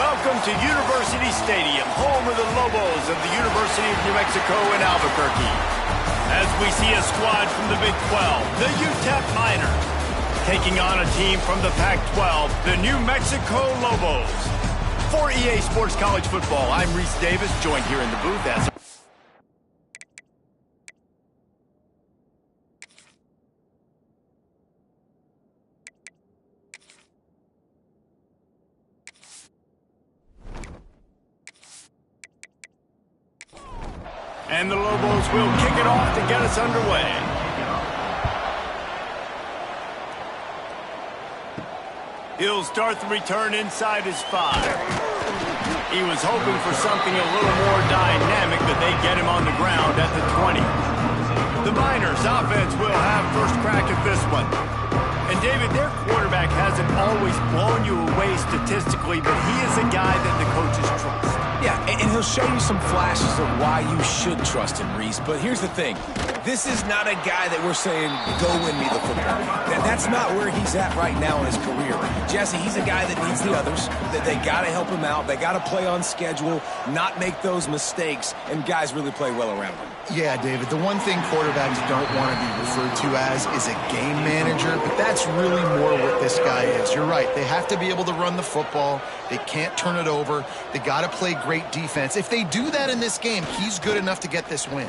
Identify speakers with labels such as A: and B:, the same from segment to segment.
A: Welcome to University Stadium, home of the Lobos of the University of New Mexico in Albuquerque. As we see a squad from the Big 12, the UTEP Miners, taking on a team from the Pac-12, the New Mexico Lobos. For EA Sports College Football, I'm Reese Davis, joined here in the booth as and the Lobos will kick it off to get us underway. He'll start the return inside his 5. He was hoping for something a little more dynamic, but they get him on the ground at the 20. The Miners offense will have first crack at this one. And David, their quarterback hasn't always blown you away statistically, but he is a guy that the coaches trust.
B: Yeah, and he'll show you some flashes of why you should trust him, Reese. But here's the thing. This is not a guy that we're saying, go win me the football. That's not where he's at right now in his career. Jesse, he's a guy that needs the others, that they got to help him out. They got to play on schedule, not make those mistakes, and guys really play well around him.
C: Yeah, David, the one thing quarterbacks don't want to be referred to as is a game manager, but that's really more what this guy is. You're right. They have to be able to run the football. They can't turn it over. They got to play great defense. If they do that in this game, he's good enough to get this win.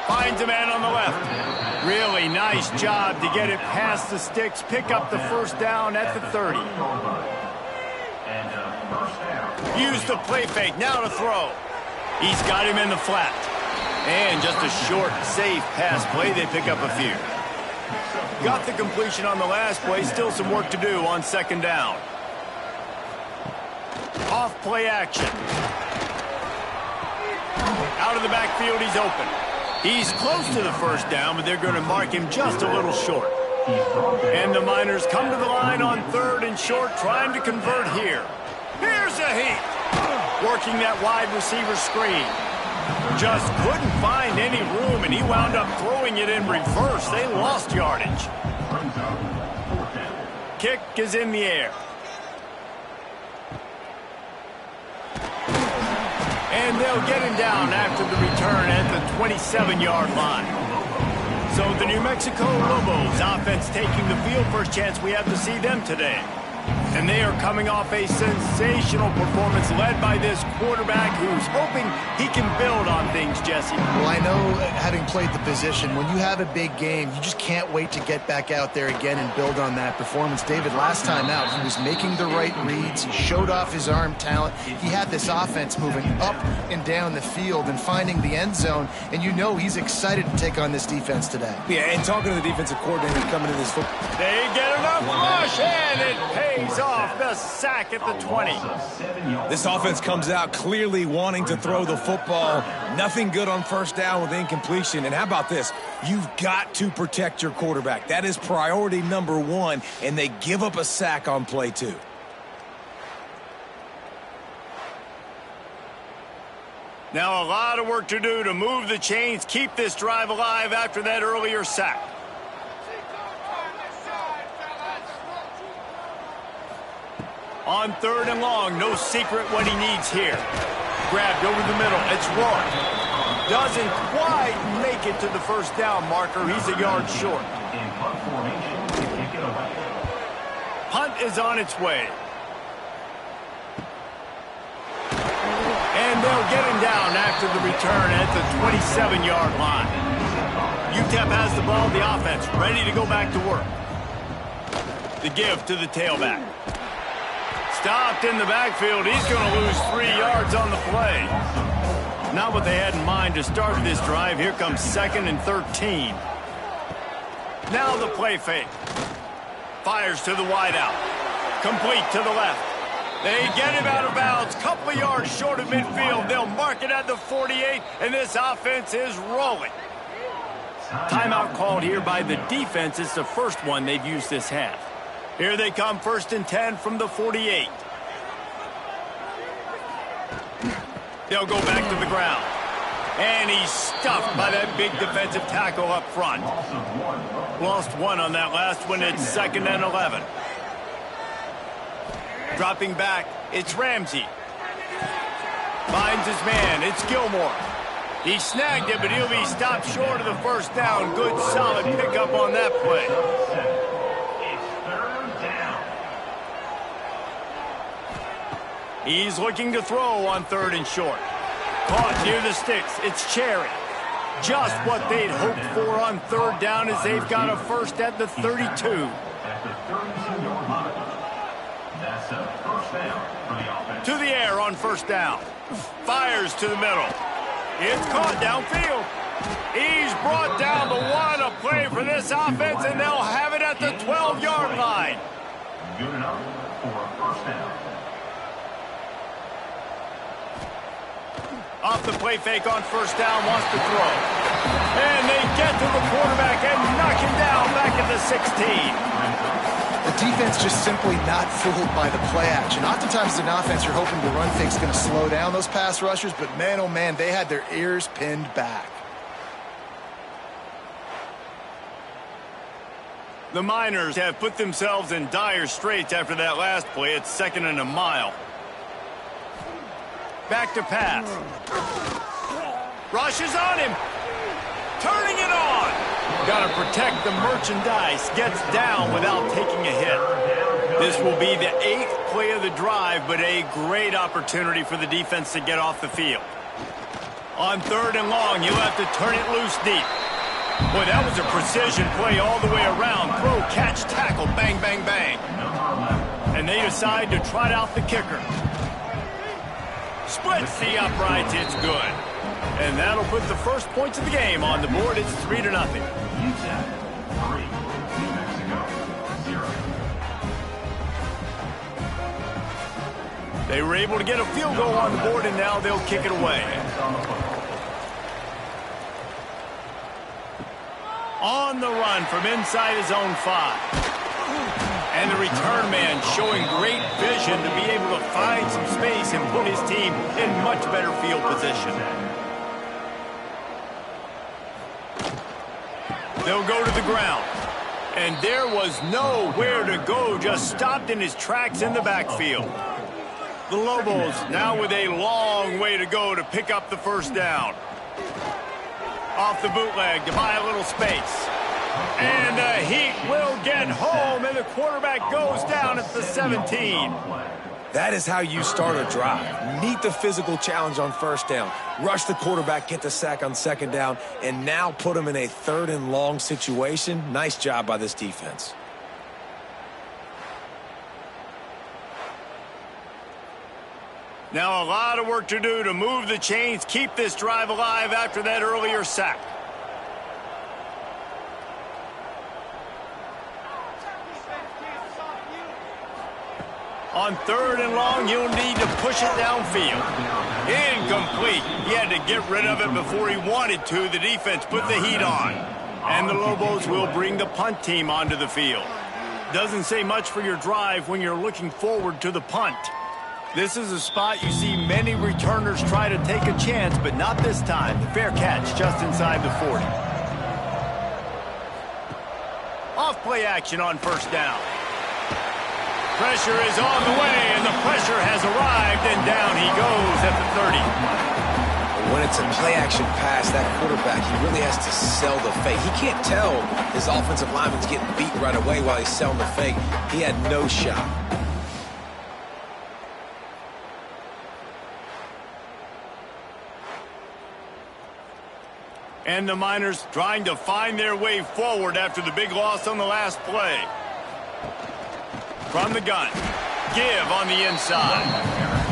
A: Finds a man on the left. Really nice job to get it past the sticks, pick up the first down at the 30. Use the play fake, now to throw. He's got him in the flat. And just a short, safe pass play, they pick up a few. Got the completion on the last play, still some work to do on second down. Off play action. Out of the backfield, he's open. He's close to the first down, but they're going to mark him just a little short. And the Miners come to the line on third and short, trying to convert here. Here's a heat. Working that wide receiver screen. Just couldn't find any room, and he wound up throwing it in reverse. They lost yardage. Kick is in the air. And they'll get him down after the return at the 27-yard line. So the New Mexico Lobos offense taking the field. First chance we have to see them today. And they are coming off a sensational performance led by this quarterback who's hoping he can build on things, Jesse.
C: Well, I know, having played the position, when you have a big game, you just can't wait to get back out there again and build on that performance. David, last time out, he was making the right reads. He showed off his arm talent. He had this offense moving up and down the field and finding the end zone. And you know he's excited to take on this defense today.
B: Yeah, and talking to the defensive coordinator coming to this football.
A: They get enough rush, and it pays off. The sack at the 20.
B: This offense comes out clearly wanting to throw the football. Nothing good on first down with incompletion. And how about this? You've got to protect your quarterback. That is priority number one, and they give up a sack on play 2.
A: Now a lot of work to do to move the chains, keep this drive alive after that earlier sack. On third and long, no secret what he needs here. Grabbed over the middle, it's Roy. Doesn't quite make it to the first down marker. He's a yard short. Punt is on its way. And they'll get him down after the return at the 27-yard line. UTEP has the ball, the offense ready to go back to work. The give to the tailback. Stopped in the backfield. He's going to lose 3 yards on the play. Not what they had in mind to start this drive. Here comes 2nd and 13. Now the play fake. Fires to the wideout. Complete to the left. They get him out of bounds. Couple of yards short of midfield. They'll mark it at the 48, and this offense is rolling. Timeout called here by the defense. It's the first one they've used this half. Here they come, 1st and 10 from the 48. They'll go back to the ground. And he's stuffed by that big defensive tackle up front. Lost one on that last one. It's 2nd and 11. Dropping back, it's Ramsey. Finds his man, it's Gilmore. He snagged it, but he'll be stopped short of the first down. Good, solid pickup on that play. He's looking to throw on 3rd and short. Caught near the sticks, it's Cherry. Just what they'd hoped for on 3rd down as they've got a first at the 32. To the air on 1st down. Fires to the middle. It's caught downfield. He's brought down the one. A play for this offense, and they'll have it at the 12-yard line. Good enough for a first down. Off the play fake on 1st down, wants to throw. And they get to the quarterback and knock him down back at the 16.
C: The defense just simply not fooled by the play action. Oftentimes, as an offense, you're hoping the run fake's going to slow down those pass rushers, but man, oh man, they had their ears pinned back.
A: The Miners have put themselves in dire straits after that last play. It's 2nd and a mile. Back to pass. Rushes on him. Turning it on. Got to protect the merchandise. Gets down without taking a hit. This will be the 8th play of the drive, but a great opportunity for the defense to get off the field. On 3rd and long, you'll have to turn it loose deep. Boy, that was a precision play all the way around. Throw, catch, tackle, bang, bang, bang. And they decide to trot out the kicker. Splits the uprights, it's good. And that'll put the first points of the game on the board. It's 3-0. UTEP 3, New Mexico 0. They were able to get a field goal on the board, and now they'll kick it away. On the run from inside his own 5. And the return man showing great vision to be able to find some space and put his team in much better field position. They'll go to the ground. And there was nowhere to go, just stopped in his tracks in the backfield. The Lobos now with a long way to go to pick up the first down. Off the bootleg to buy a little space. And the Heat will get home, and the quarterback goes down at the 17.
B: That is how you start a drive. Meet the physical challenge on 1st down. Rush the quarterback, get the sack on 2nd down, and now put him in a 3rd and long situation. Nice job by this defense.
A: Now a lot of work to do to move the chains, keep this drive alive after that earlier sack. On 3rd and long, you'll need to push it downfield. Incomplete. He had to get rid of it before he wanted to. The defense put the heat on. And the Lobos will bring the punt team onto the field. Doesn't say much for your drive when you're looking forward to the punt. This is a spot you see many returners try to take a chance, but not this time. The fair catch just inside the 40. Off play action on 1st down. Pressure is on the way, and the pressure has arrived, and down he goes at the 30.
B: When it's a play-action pass, that quarterback, he really has to sell the fake. He can't tell his offensive lineman's getting beat right away while he's selling the fake. He had no shot.
A: And the Miners trying to find their way forward after the big loss on the last play. From the gun. Give on the inside.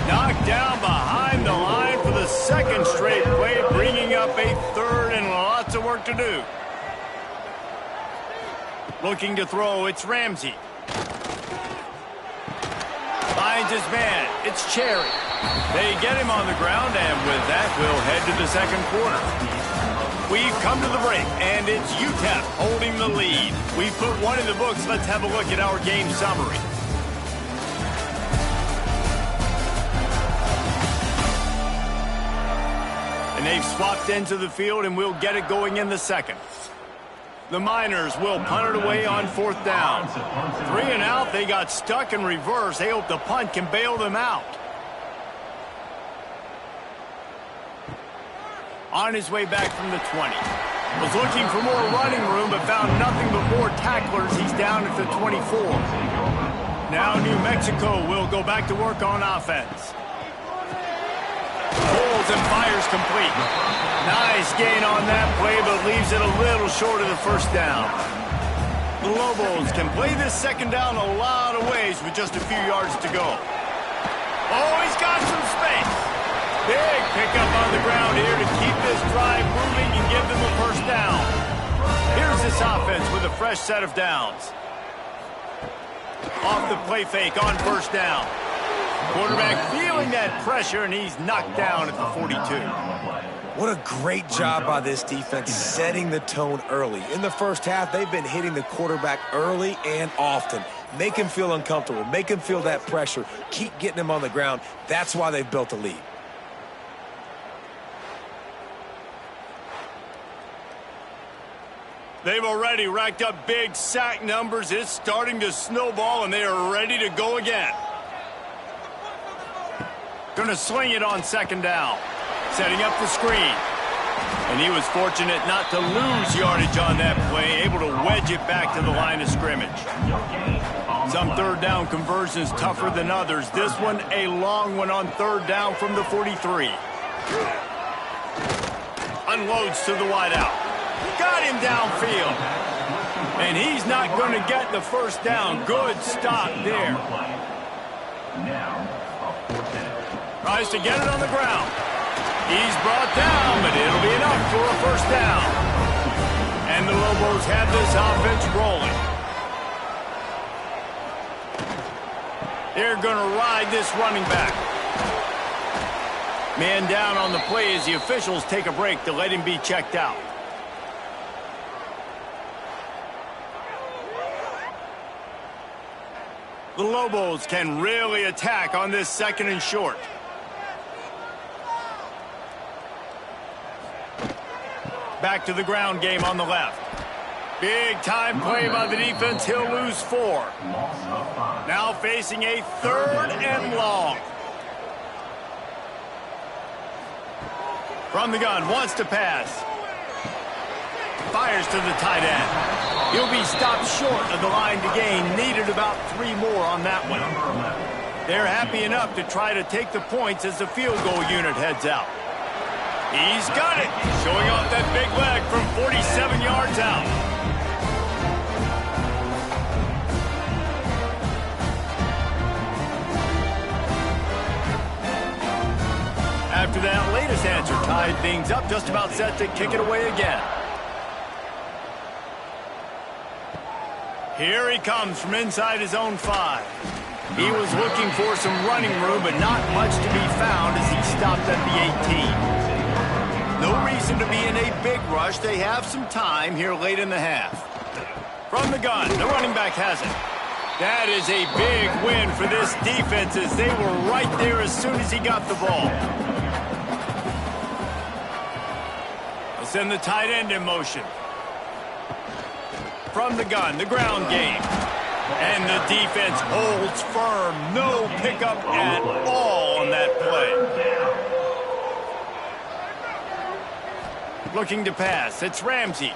A: Knocked down behind the line for the 2nd straight play, bringing up a 3rd and lots of work to do. Looking to throw, it's Ramsey. Finds his man, it's Cherry. They get him on the ground, and with that, we'll head to the 2nd quarter. We've come to the break, and it's UTEP holding the lead. We've put one in the books. Let's have a look at our game summary. And they've swapped into the field, and we'll get it going in the 2nd. The Miners will punt it away on 4th down. 3 and out. They got stuck in reverse. They hope the punt can bail them out. On his way back from the 20. Was looking for more running room, but found nothing but more tacklers. He's down at the 24. Now New Mexico will go back to work on offense. Pulls and fires complete. Nice gain on that play, but leaves it a little short of the first down. The Lobos can play this second down a lot of ways with just a few yards to go. Oh, he's got some space. Big pickup on the ground here to keep this drive moving and give them a first down. Here's this offense with a fresh set of downs. Off the play fake on first down. Quarterback feeling that pressure, and he's knocked down at the 42.
B: What a great job by this defense setting the tone early. In the first half, they've been hitting the quarterback early and often. Make him feel uncomfortable. Make him feel that pressure. Keep getting him on the ground. That's why they've built a lead.
A: They've already racked up big sack numbers. It's starting to snowball, and they are ready to go again. Gonna sling it on second down. Setting up the screen. And he was fortunate not to lose yardage on that play, able to wedge it back to the line of scrimmage. Some third down conversions tougher than others. This one a long one on third down from the 43. Unloads to the wideout. Got him downfield. And he's not going to get the first down. Good stop there. Tries to get it on the ground. He's brought down, but it'll be enough for a first down. And the Lobos have this offense rolling. They're going to ride this running back. Man down on the play as the officials take a break to let him be checked out. The Lobos can really attack on this second and short. Back to the ground game on the left. Big time play by the defense. He'll lose 4. Now facing a 3rd and long. From the gun, wants to pass. Fires to the tight end. He'll be stopped short of the line to gain. Needed about 3 more on that one. They're happy enough to try to take the points as the field goal unit heads out. He's got it. Showing off that big leg from 47 yards out. After that latest answer tied things up, just about set to kick it away again. Here he comes from inside his own 5. He was looking for some running room, but not much to be found as he stopped at the 18. No reason to be in a big rush. They have some time here late in the half. From the gun, the running back has it. That is a big win for this defense as they were right there as soon as he got the ball. They'll send the tight end in motion. From the gun, the ground game. And the defense holds firm. No pickup at all on that play. Looking to pass. It's Ramsey.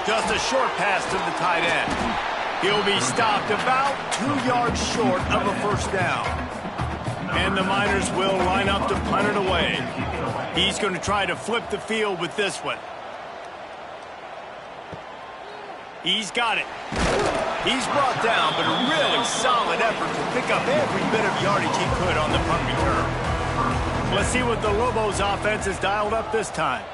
A: Just a short pass to the tight end. He'll be stopped about 2 yards short of a first down. And the Miners will line up to punt it away. He's going to try to flip the field with this one. He's got it. He's brought down, but a really solid effort to pick up every bit of yardage he could on the punt return. Let's see what the Lobos offense has dialed up this time.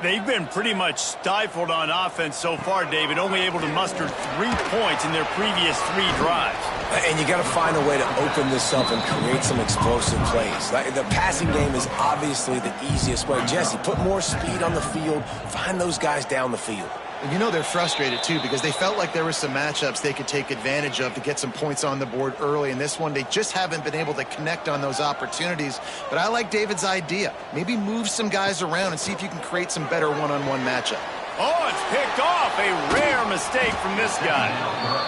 A: They've been pretty much stifled on offense so far, David, only able to muster 3 points in their previous 3 drives.
B: And you got to find a way to open this up and create some explosive plays. The passing game is obviously the easiest way. Jesse, put more speed on the field. Find those guys down the field.
C: You know they're frustrated, too, because they felt like there were some matchups they could take advantage of to get some points on the board early. In this one, they just haven't been able to connect on those opportunities. But I like David's idea. Maybe move some guys around and see if you can create some better one-on-one matchup.
A: Oh, Oh, it's picked off. A rare mistake from this guy.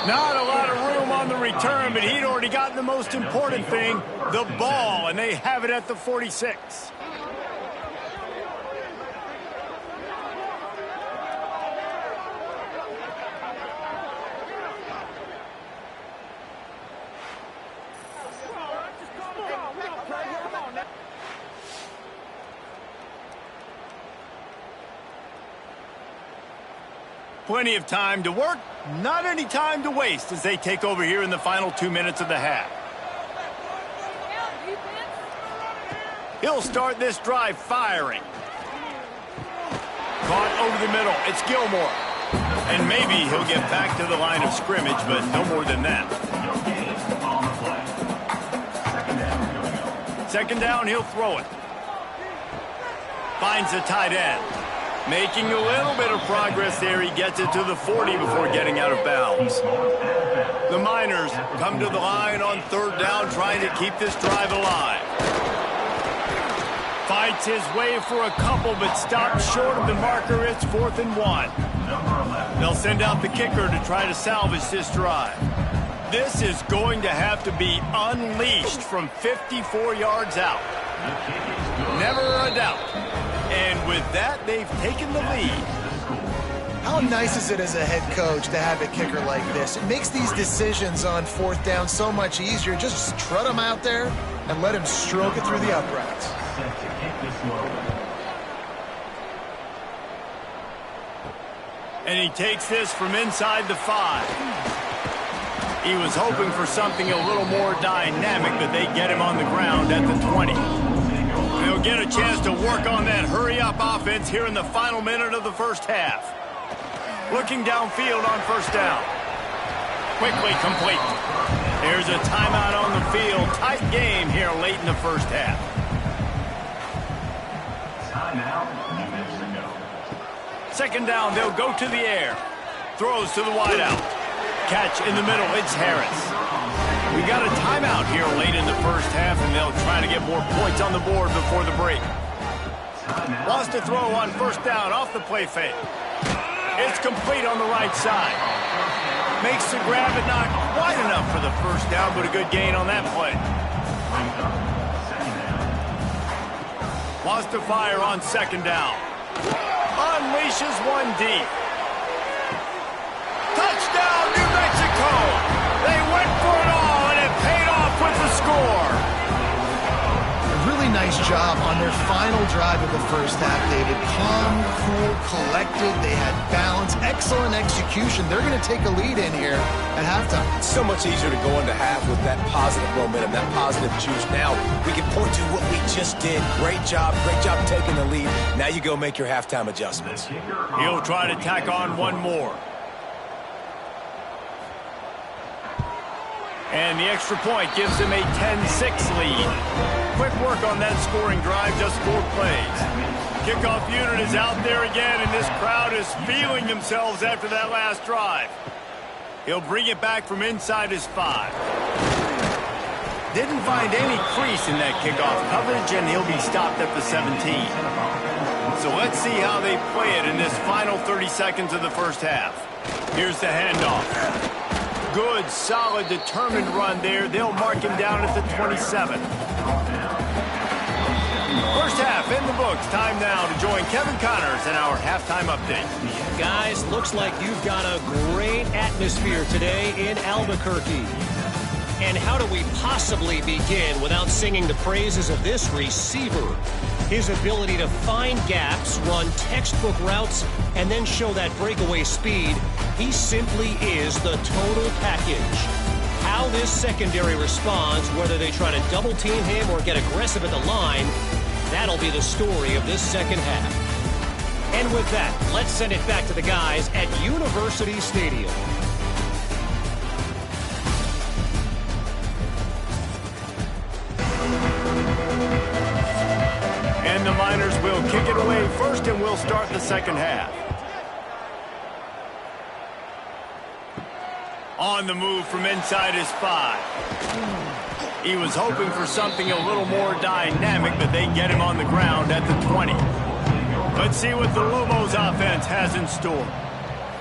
A: Not a lot of room on the return, but he'd already gotten the most important thing, the ball, and they have it at the 46. Plenty of time to work, not any time to waste as they take over here in the final 2 minutes of the half. He'll start this drive firing. Caught over the middle. It's Gilmore. And maybe he'll get back to the line of scrimmage, but no more than that. Second down, he'll throw it. Finds the tight end. Making a little bit of progress there. He gets it to the 40 before getting out of bounds. The Miners come to the line on third down, trying to keep this drive alive. Fights his way for a couple, but stops short of the marker. It's 4th and 1. They'll send out the kicker to try to salvage this drive. This is going to have to be unleashed from 54 yards out. Never a doubt. And with that, they've taken the lead.
C: How nice is it as a head coach to have a kicker like this? It makes these decisions on 4th down so much easier. Just strut him out there and let him stroke it through the uprights.
A: And he takes this from inside the 5. He was hoping for something a little more dynamic, but they get him on the ground at the 20. They'll get a chance to work on that hurry-up offense here in the final minute of the first half. Looking downfield on first down. Quickly complete. There's a timeout on the field. Tight game here late in the first half. Second down, they'll go to the air. Throws to the wideout. Catch in the middle, it's Harris. We got a timeout here late in the first half, and they'll try to get more points on the board before the break. Wants to throw on first down off the play fake. It's complete on the right side. Makes the grab, but not quite enough for the first down, but a good gain on that play. Wants to fire on second down. Unleashes one deep. Touchdown, New Mexico! They went for it all, and it paid off with the score.
C: A really nice job on their final drive of the first half, David. Calm, cool, collected. They had balance, excellent execution. They're going to take a lead in here at halftime.
B: It's so much easier to go into half with that positive momentum, that positive juice. Now we can point to what we just did. Great job taking the lead. Now you go make your halftime adjustments.
A: He'll try to tack on one more. And the extra point gives him a 10-6 lead. Quick work on that scoring drive, just 4 plays. Kickoff unit is out there again, and this crowd is feeling themselves after that last drive. He'll bring it back from inside his 5. Didn't find any crease in that kickoff coverage, and he'll be stopped at the 17. So let's see how they play it in this final 30 seconds of the first half. Here's the handoff. Good, solid, determined run there. They'll mark him down at the 27. First half in the books. Time now to join Kevin Connors in our halftime update.
D: Guys, looks like you've got a great atmosphere today in Albuquerque. And how do we possibly begin without singing the praises of this receiver? His ability to find gaps, run textbook routes, and then show that breakaway speed. He simply is the total package. How this secondary responds, whether they try to double team him or get aggressive at the line, that'll be the story of this second half. And with that, let's send it back to the guys at University Stadium.
A: And the Miners will kick it away first, and we'll start the second half. On the move from inside his 5. He was hoping for something a little more dynamic, but they get him on the ground at the 20. Let's see what the Lobos offense has in store.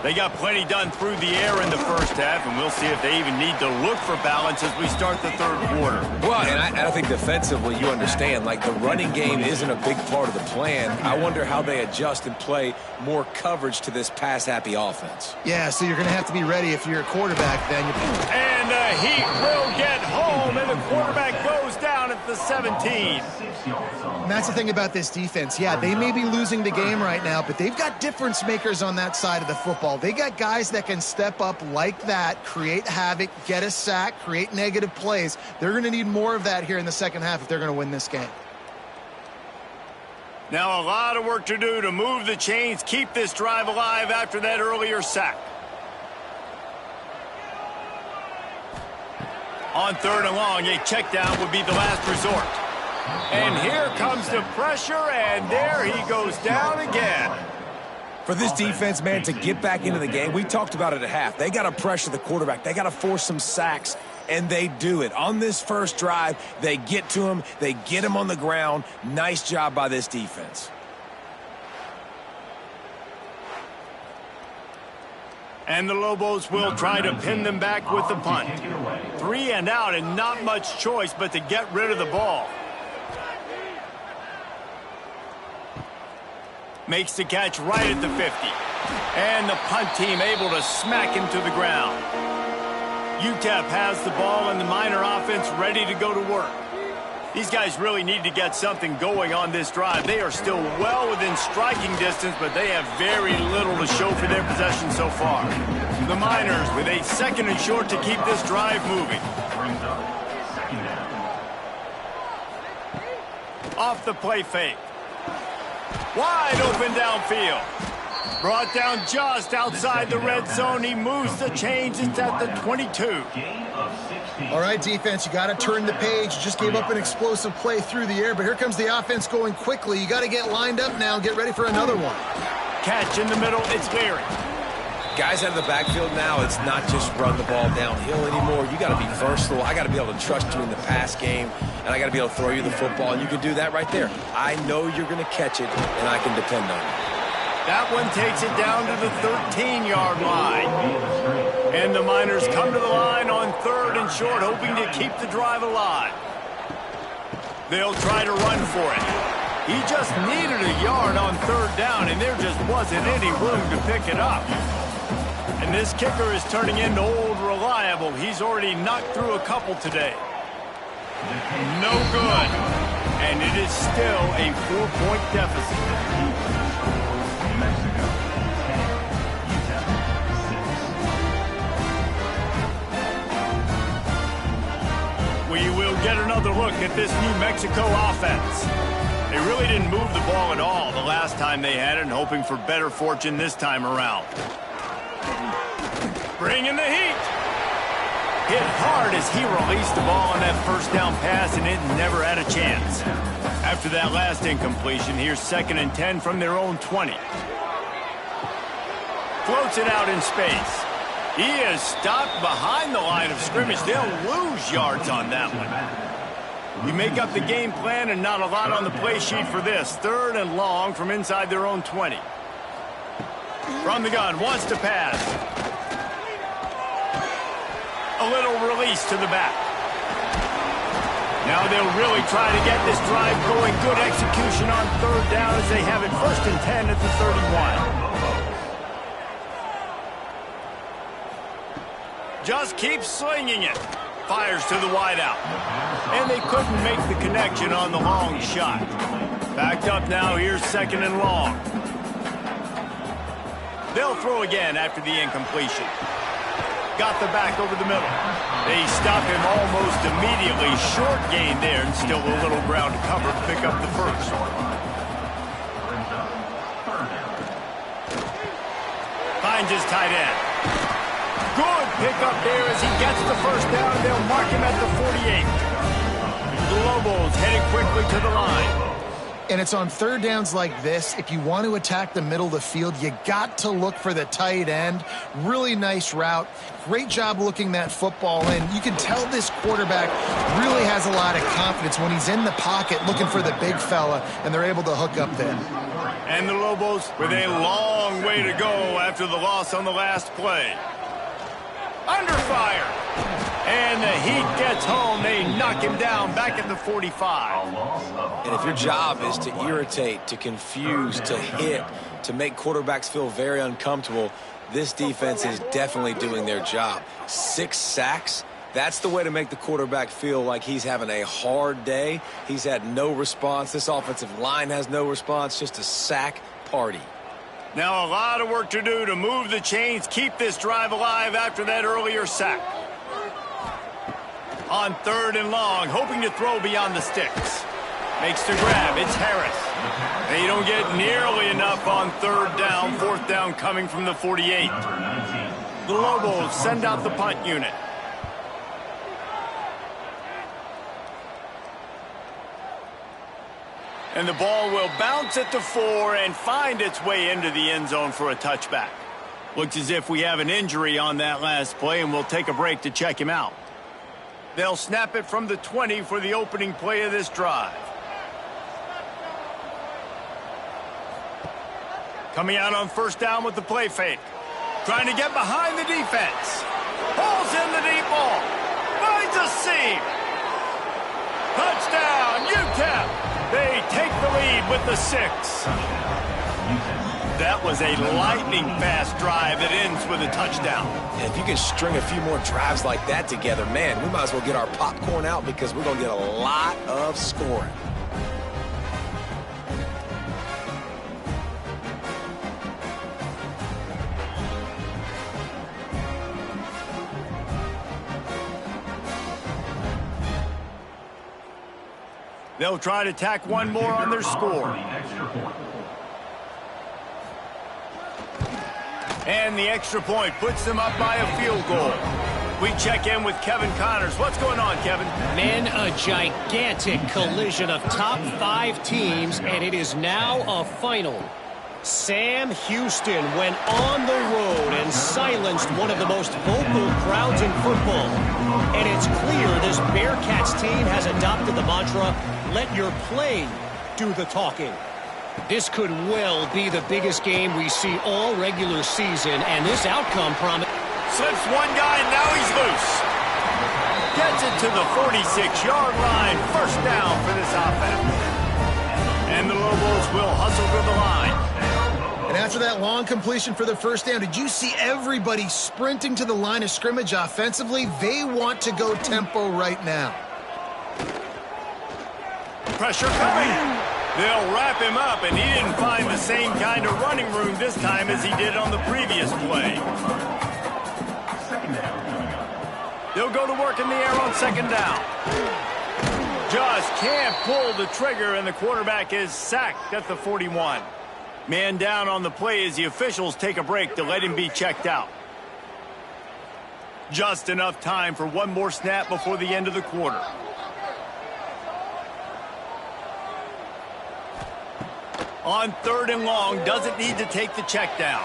A: They got plenty done through the air in the first half, and we'll see if they even need to look for balance as we start the third quarter.
B: Well, and I think defensively, you understand, like the running game isn't a big part of the plan. I wonder how they adjust and play more coverage to this pass-happy offense.
C: Yeah, so you're going to have to be ready if you're a quarterback then.
A: And the Heat will get home, and the quarterback goes down at the 17.
C: And that's the thing about this defense. Yeah, they may be losing the game right now, but they've got difference makers on that side of the football. They got guys that can step up like that, create havoc, get a sack, create negative plays. They're going to need more of that here in the second half if they're going to win this game.
A: Now a lot of work to do to move the chains, keep this drive alive after that earlier sack. On third and long, a check down would be the last resort. And here comes the pressure, and there he goes down again.
B: For this defense, man, to get back into the game, we talked about it at half. They got to pressure the quarterback. They got to force some sacks, and they do it. On this first drive, they get to him. They get him on the ground. Nice job by this defense.
A: And the Lobos will try to pin them back with the punt. 3 and out, and not much choice but to get rid of the ball. Makes the catch right at the 50. And the punt team able to smack him to the ground. UTEP has the ball and the Miner offense ready to go to work. These guys really need to get something going on this drive. They are still well within striking distance, but they have very little to show for their possession so far. The Miners with a second and short to keep this drive moving. Off the play fake. Wide open downfield. Brought down just outside the red zone. He moves the chains. It's at the 22.
C: All right, defense, you got to turn the page. You just gave up an explosive play through the air, but here comes the offense going quickly. You got to get lined up now and get ready for another one.
A: Catch in the middle. It's Leary.
B: Guys out of the backfield now, it's not just run the ball downhill anymore. You got to be versatile. I got to be able to trust you in the pass game, and I got to be able to throw you the football, and you can do that right there. I know you're going to catch it, and I can depend on it.
A: That one takes it down to the 13-yard line. And the Miners come to the line on third and short, hoping to keep the drive alive. They'll try to run for it. He just needed a yard on third down, and there just wasn't any room to pick it up. And this kicker is turning into old reliable. He's already knocked through a couple today. No good. And it is still a 4-point deficit. We will get another look at this New Mexico offense. They really didn't move the ball at all the last time they had it, and hoping for better fortune this time around. Bringing the heat. Hit hard as he released the ball on that first down pass, and it never had a chance. After that last incompletion, here's 2nd and 10 from their own 20. Floats it out in space. He is stopped behind the line of scrimmage. They'll lose yards on that one. You make up the game plan, and not a lot on the play sheet for this. 3rd and long from inside their own 20. From the gun, wants to pass. A little release to the back. Now they'll really try to get this drive going. Good execution on third down as they have it 1st and 10 at the 31. Just keeps slinging it. Fires to the wideout. And they couldn't make the connection on the long shot. Backed up now, here's 2nd and long. They'll throw again after the incompletion. Got the back over the middle. They stop him almost immediately. Short gain there, and still a little ground to cover to pick up the first. Finds his tight end. Good pickup there as he gets the first down. They'll mark him at the 48. The Lobos headed quickly to the line.
C: And it's on third downs like this. If you want to attack the middle of the field, you got to look for the tight end. Really nice route. Great job looking that football in. You can tell this quarterback really has a lot of confidence when he's in the pocket looking for the big fella, and they're able to hook up there.
A: And the Lobos with a long way to go after the loss on the last play. Under fire. And the heat gets home. They knock him down back at the 45.
B: And if your job is to irritate, to confuse, to hit, to make quarterbacks feel very uncomfortable, this defense is definitely doing their job. 6 sacks. That's the way to make the quarterback feel like he's having a hard day. He's had no response. This offensive line has no response. Just a sack party.
A: Now a lot of work to do to move the chains, keep this drive alive after that earlier sack. On third and long, hoping to throw beyond the sticks. Makes the grab. It's Harris. They don't get nearly enough on third down. Fourth down coming from the 48. The Lobos send out the punt unit. And the ball will bounce at the 4 and find its way into the end zone for a touchback. Looks as if we have an injury on that last play, and we'll take a break to check him out. They'll snap it from the 20 for the opening play of this drive. Coming out on first down with the play fake. Trying to get behind the defense. Pulls in the deep ball. Finds a seam. Touchdown, UTEP. They take the lead with the 6. That was a lightning-fast drive that ends with a touchdown.
B: And if you can string a few more drives like that together, man, we might as well get our popcorn out because we're going to get a lot of scoring.
A: They'll try to tack one more on their score. And the extra point puts them up by a field goal. We check in with Kevin Connors. What's going on, Kevin?
D: Men, a gigantic collision of top 5 teams, and it is now a final. Sam Houston went on the road and silenced one of the most vocal crowds in football. And it's clear this Bearcats team has adopted the mantra, let your play do the talking. This could well be the biggest game we see all regular season, and this outcome promises.
A: Slips one guy, and now he's loose. Gets it to the 46-yard line. First down for this offense. And the Lobos will hustle to the line.
C: And after that long completion for the first down, did you see everybody sprinting to the line of scrimmage offensively? They want to go tempo right now.
A: Pressure coming. They'll wrap him up, and he didn't find the same kind of running room this time as he did on the previous play. They'll go to work in the air on second down. Just can't pull the trigger, and the quarterback is sacked at the 41. Man down on the play as the officials take a break to let him be checked out. Just enough time for one more snap before the end of the quarter. On third and long, doesn't need to take the check down.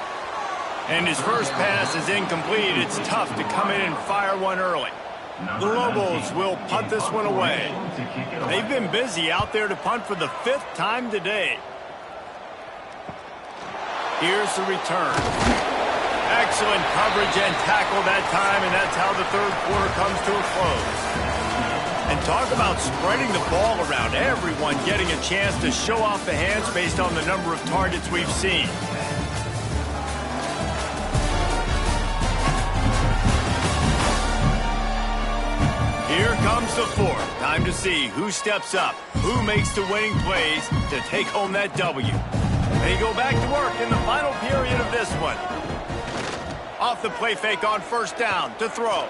A: And his first pass is incomplete. It's tough to come in and fire one early. The Lobos will punt this one away. They've been busy out there to punt for the 5th time today. Here's the return. Excellent coverage and tackle that time, and that's how the third quarter comes to a close. And talk about spreading the ball around. Everyone getting a chance to show off the hands based on the number of targets we've seen. Here comes the 4th. Time to see who steps up, who makes the winning plays to take home that W. They go back to work in the final period of this one. Off the play fake on first down to throw.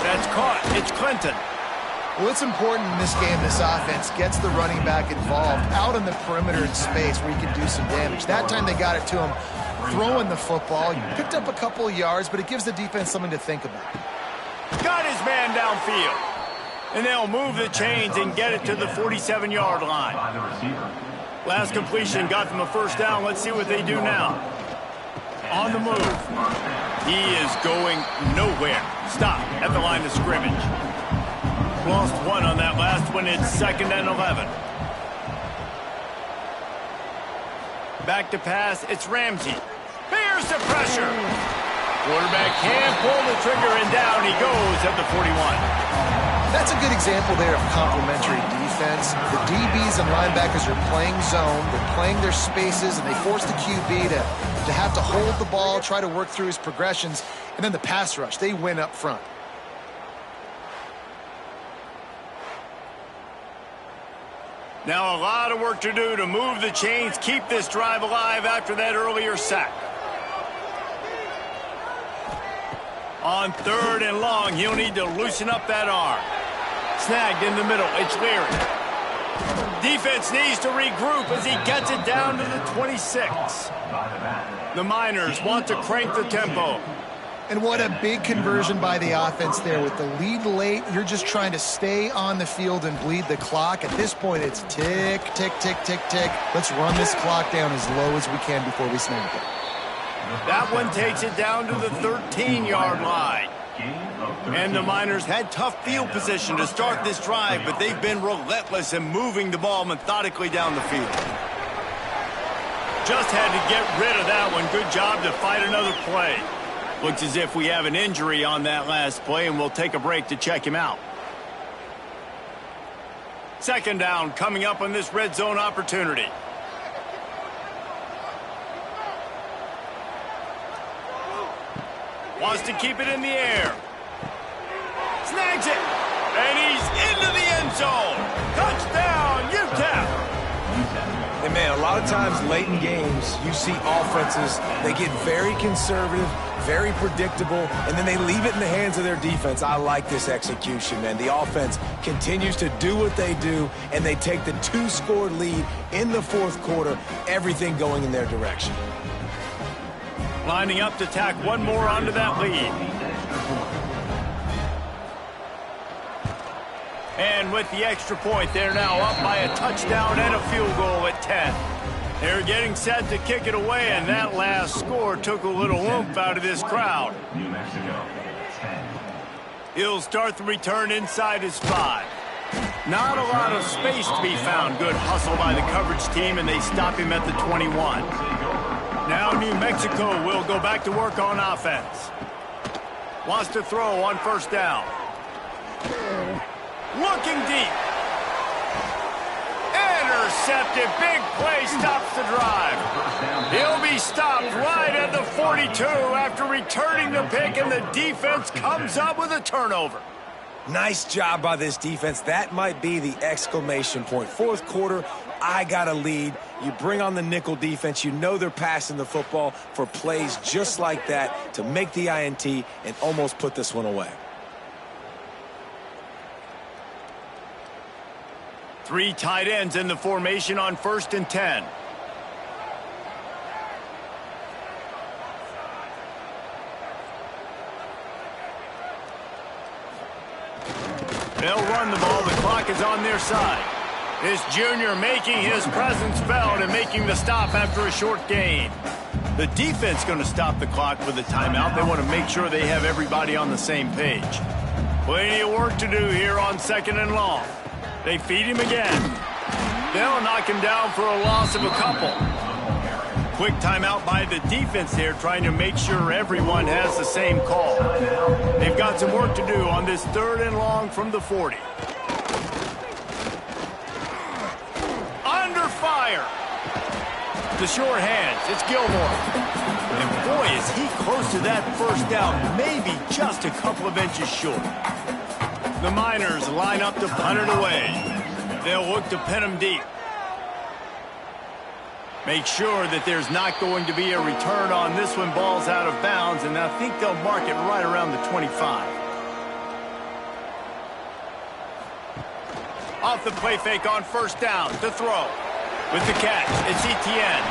A: That's caught. It's Clinton.
C: Well, it's important in this game this offense gets the running back involved out on the perimeter in space where he can do some damage. That time they got it to him throwing the football. He picked up a couple of yards, but it gives the defense something to think about.
A: Got his man downfield. And they'll move the chains and get it to the 47-yard line. Last completion got them a first down. Let's see what they do now. On the move. He is going nowhere. Stop at the line of scrimmage. Lost one on that last one. It's 2nd and 11. Back to pass. It's Ramsey. Here's the pressure. Quarterback can't pull the trigger, and down he goes at the 41.
C: That's a good example there of complementary defense. The DBs and linebackers are playing zone. They're playing their spaces, and they force the QB to have to hold the ball, try to work through his progressions, and then the pass rush. They win up front.
A: Now a lot of work to do to move the chains, keep this drive alive after that earlier sack. On 3rd and long, he'll need to loosen up that arm. Snagged in the middle, it's Leary. Defense needs to regroup as he gets it down to the 26. The Miners want to crank the tempo.
C: And what a big conversion by the offense there. With the lead late, you're just trying to stay on the field and bleed the clock. At this point, it's tick, tick, tick, tick, tick. Let's run this clock down as low as we can before we snap it.
A: That one takes it down to the 13-yard line. And the Miners had tough field position to start this drive, but they've been relentless in moving the ball methodically down the field. Just had to get rid of that one. Good job to fight another play. Looks as if we have an injury on that last play, and we'll take a break to check him out. 2nd down coming up on this red zone opportunity. Wants to keep it in the air. Snags it. And he's into the end zone. Touchdown, UTEP.
B: And man, a lot of times late in games, you see offenses, they get very conservative, very predictable, and then they leave it in the hands of their defense. I like this execution, man. The offense continues to do what they do, and they take the 2-score lead in the 4th quarter, everything going in their direction.
A: Lining up to tack one more onto that lead. And with the extra point, they're now up by a touchdown and a field goal at 10. They're getting set to kick it away, and that last score took a little oomph out of this crowd.
E: New Mexico, 10.
A: He'll start the return inside his 5. Not a lot of space to be found. Good hustle by the coverage team, and they stop him at the 21. Now New Mexico will go back to work on offense. Wants to throw on 1st down. Looking deep. Intercepted. Big play stops the drive. He'll be stopped right at the 42 after returning the pick, and the defense comes up with a turnover.
B: Nice job by this defense. That might be the exclamation point. 4th quarter, I got a lead. You bring on the nickel defense. You know they're passing the football for plays just like that to make the INT and almost put this one away.
A: 3 tight ends in the formation on 1st and 10. They'll run the ball. The clock is on their side. This junior making his presence felt and making the stop after a short gain. The defense going to stop the clock with a timeout. They want to make sure they have everybody on the same page. Plenty of work to do here on 2nd and long. They feed him again. They'll knock him down for a loss of a couple. Quick timeout by the defense there, trying to make sure everyone has the same call. They've got some work to do on this 3rd and long from the 40. Under fire. The short hands. It's Gilmore. And boy, is he close to that 1st down. Maybe just a couple of inches short. The Miners line up to punt it away. They'll look to pin him deep. Make sure that there's not going to be a return on this one. Ball's out of bounds, and I think they'll mark it right around the 25. Off the play fake on 1st down to throw. With the catch, it's Etienne.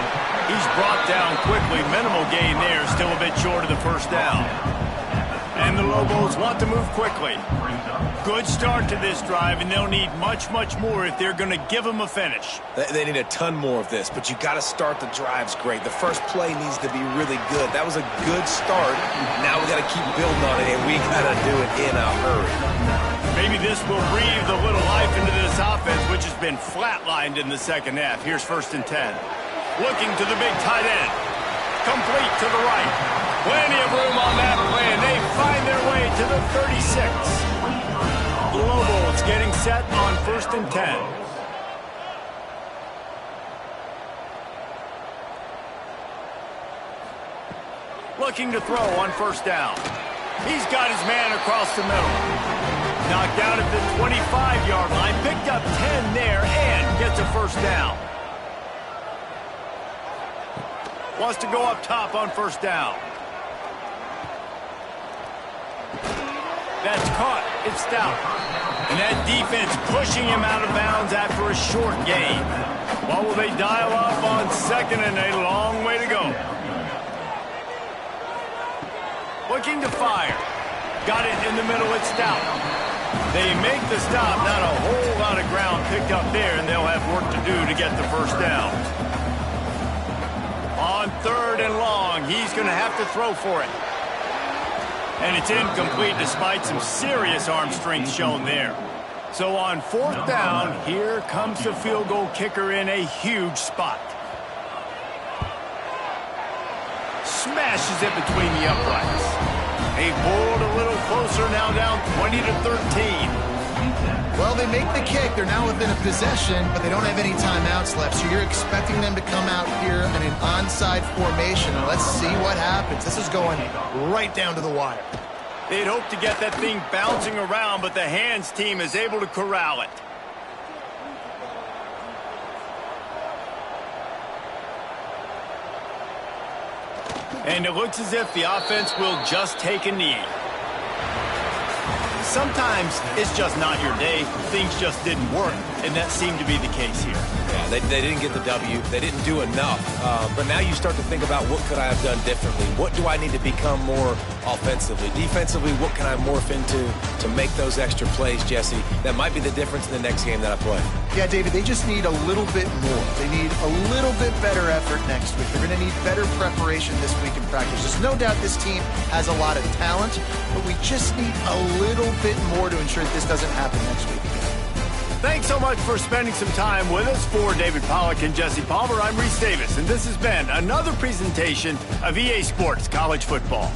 A: He's brought down quickly. Minimal gain there, still a bit short of the 1st down. And the Lobos want to move quickly. Good start to this drive, and they'll need much, much more if they're going to give them a finish.
B: They need a ton more of this, but you got to start the drives great. The first play needs to be really good. That was a good start. Now we got to keep building on it, and we got to do it in a hurry.
A: Maybe this will breathe a little life into this offense, which has been flatlined in the second half. Here's 1st and 10. Looking to the big tight end. Complete to the right. Plenty of room on that play, and they find their way to the 36. Globals getting set on 1st and 10. Looking to throw on 1st down. He's got his man across the middle. Knocked down at the 25-yard line. Picked up 10 there and gets a 1st down. Wants to go up top on 1st down. That's caught. It's down. And that defense pushing him out of bounds after a short gain. What will they dial up on 2nd and a long way to go? Looking to fire. Got it in the middle. It's Stout. They make the stop. Not a whole lot of ground picked up there, and they'll have work to do to get the 1st down. On 3rd and long, he's going to have to throw for it. And it's incomplete despite some serious arm strength shown there. So on 4th down, here comes the field goal kicker in a huge spot. Smashes it between the uprights. They pulled a little closer, now down 20-13.
C: Well, they make the kick. They're now within a possession, but they don't have any timeouts left. So you're expecting them to come out here in an onside formation. And let's see what happens. This is going right down to the wire.
A: They'd hope to get that thing bouncing around, but the hands team is able to corral it. And it looks as if the offense will just take a knee. Sometimes it's just not your day. Things just didn't work, and that seemed to be the case here.
B: Yeah, they didn't get the W. They didn't do enough. But now you start to think about what could I have done differently? What do I need to become more offensively? Defensively, what can I morph into to make those extra plays, Jesse? That might be the difference in the next game that I play.
C: Yeah, David, they just need a little bit more. They need a little bit better effort next week. They're going to need better preparation this week in practice. There's no doubt this team has a lot of talent, but we just need a little bit more to ensure that this doesn't happen next week again.
A: Thanks so much for spending some time with us. For David Pollack and Jesse Palmer, I'm Reese Davis, and this has been another presentation of EA Sports College Football.